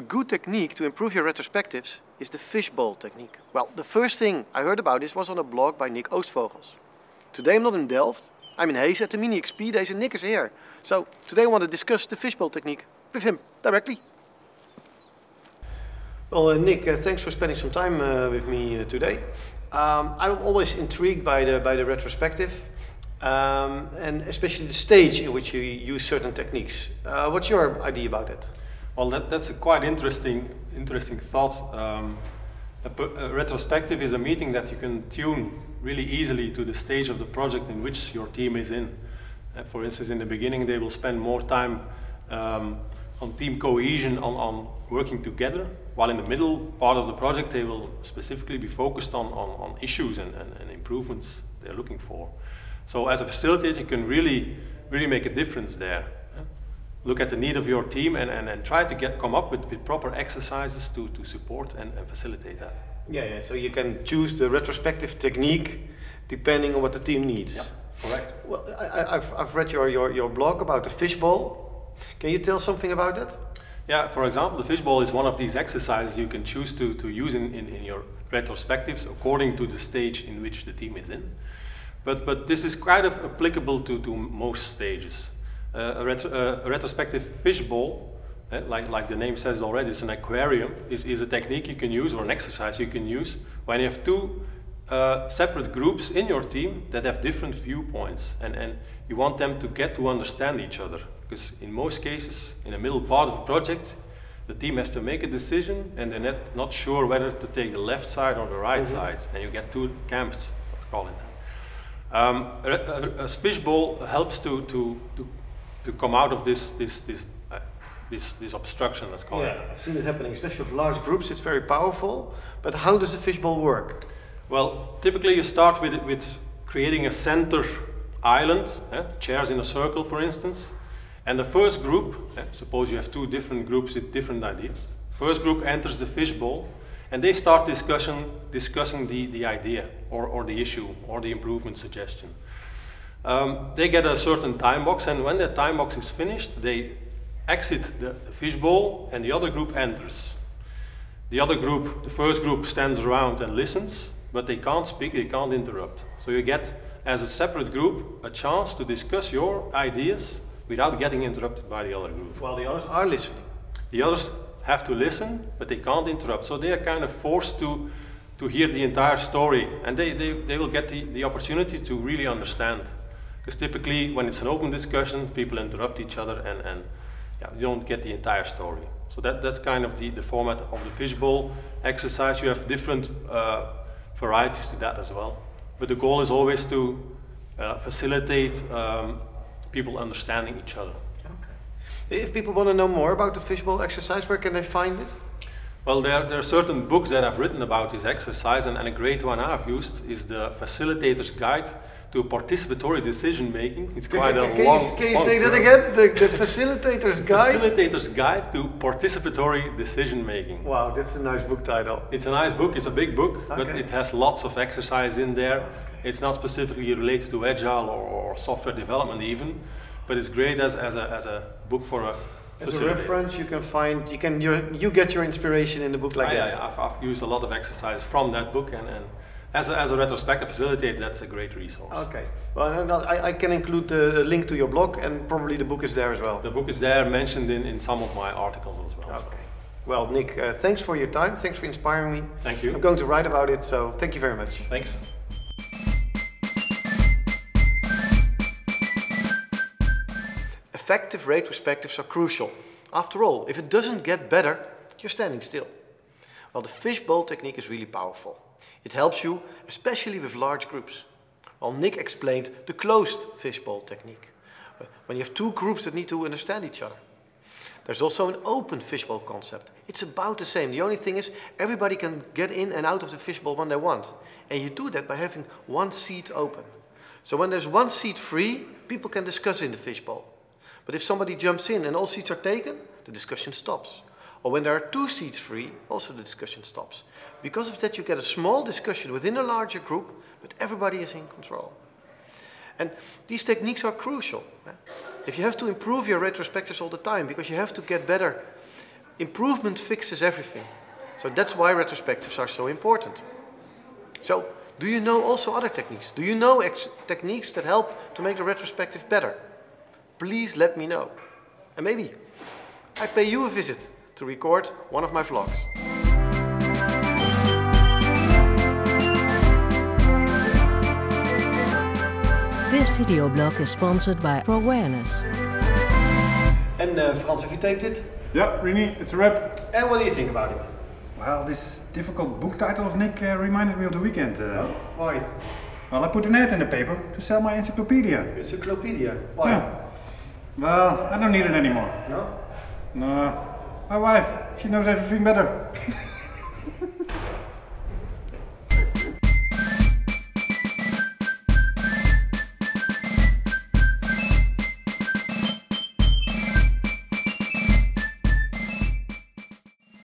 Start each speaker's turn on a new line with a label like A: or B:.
A: good technique to improve your retrospectives is the fishbowl technique. Well, the first thing I heard about this was on a blog by Nick Oostvogels. Today I'm not in Delft, I'm in Heeze at the Mini XP days and Nick is here. So today I want to discuss the fishbowl technique with him directly. Well, Nick, thanks for spending some time with me today. I'm always intrigued by the retrospective and especially the stage in which you use certain techniques. What's your idea about it?
B: Well, that's a quite interesting thought. A retrospective is a meeting that you can tune really easily to the stage of the project in which your team is in. For instance, in the beginning they will spend more time on team cohesion, on working together, while in the middle part of the project they will specifically be focused on issues and improvements they're looking for. So as a facilitator you can really make a difference there. Look at the need of your team and try to come up with proper exercises to support and facilitate that.
A: Yeah, so you can choose the retrospective technique depending on what the team needs.
B: Yeah, correct.
A: Well, I've read your blog about the fishbowl. Can you tell something about that?
B: Yeah, for example, the fishbowl is one of these exercises you can choose to use in your retrospectives according to the stage in which the team is in. But this is quite applicable to most stages. A retrospective fishbowl, like the name says already, it's an aquarium, is a technique you can use, or an exercise you can use when you have two separate groups in your team that have different viewpoints, and you want them to get to understand each other. Because in most cases, in the middle part of a project, the team has to make a decision and they're not sure whether to take the left side or the right side, and you get two camps, let's call it that. A fishbowl helps to come out of this obstruction, let's call it.
A: I've seen it happening, especially with large groups. It's very powerful. But how does the fishbowl work?
B: Well, typically you start with creating a center island, chairs in a circle, for instance. And the first group, suppose you have two different groups with different ideas. First group enters the fishbowl, and they start discussing the idea or the issue or the improvement suggestion. They get a certain time box, and when that time box is finished, they exit the fishbowl and the other group enters. The other group, the first group, stands around and listens, but they can't speak, they can't interrupt. So you get, as a separate group, a chance to discuss your ideas without getting interrupted by the other group.
A: While the others are listening.
B: The others have to listen, but they can't interrupt. So they are kind of forced to hear the entire story, and they will get the opportunity to really understand. Because typically, when it's an open discussion, people interrupt each other and you don't get the entire story. So that's kind of the format of the fishbowl exercise. You have different varieties to that as well. But the goal is always to facilitate people understanding each other.
A: Okay. If people want to know more about the fishbowl exercise, where can they find it?
B: Well, there are certain books that I've written about this exercise, and a great one I've used is the Facilitators Guide to Participatory Decision Making. It's quite a long.
A: Can you say that again? The Facilitators Guide?
B: Facilitators Guide to Participatory Decision Making.
A: Wow, that's a nice book title.
B: It's a nice book, it's a big book, but it has lots of exercise in there. Okay. It's not specifically related to Agile or software development even, but it's great as a book for a
A: as a reference. You can find, you get your inspiration in a book like that.
B: I've used a lot of exercise from that book, and as a retrospective facilitator, that's a great resource.
A: Okay. Well, I can include the link to your blog, and probably the book is there as well.
B: The book is there, mentioned in some of my articles as well.
A: Okay. Well, Nick, thanks for your time. Thanks for inspiring me.
B: Thank you.
A: I'm going to write about it, so thank you very much.
B: Thanks.
A: Effective retrospectives are crucial. After all, if it doesn't get better, you're standing still. Well, the fishbowl technique is really powerful. It helps you, especially with large groups. Well, Nick explained the closed fishbowl technique, when you have two groups that need to understand each other. There's also an open fishbowl concept. It's about the same. The only thing is, everybody can get in and out of the fishbowl when they want. And you do that by having one seat open. So when there's one seat free, people can discuss in the fishbowl. But if somebody jumps in and all seats are taken, the discussion stops. Or when there are two seats free, also the discussion stops. Because of that, you get a small discussion within a larger group, but everybody is in control. And these techniques are crucial. If you have to improve your retrospectives all the time, because you have to get better Improvement fixes everything. So that's why retrospectives are so important. So, do you know also other techniques? Do you know techniques that help to make the retrospective better? Please let me know. And maybe I pay you a visit to record one of my vlogs.
C: This videoblog is sponsored by Awareness.
A: And Frans, have you taped it?
D: Yeah, Rini, it's a wrap.
A: And what do you think about it?
D: Well, this difficult book title of Nick reminded me of the weekend.
A: Why?
D: Well, I put an ad in the paper to sell my encyclopedia.
A: Encyclopedia? Why?
D: Yeah. Well, I don't need it anymore.
A: No?
D: No. My wife, she knows everything better.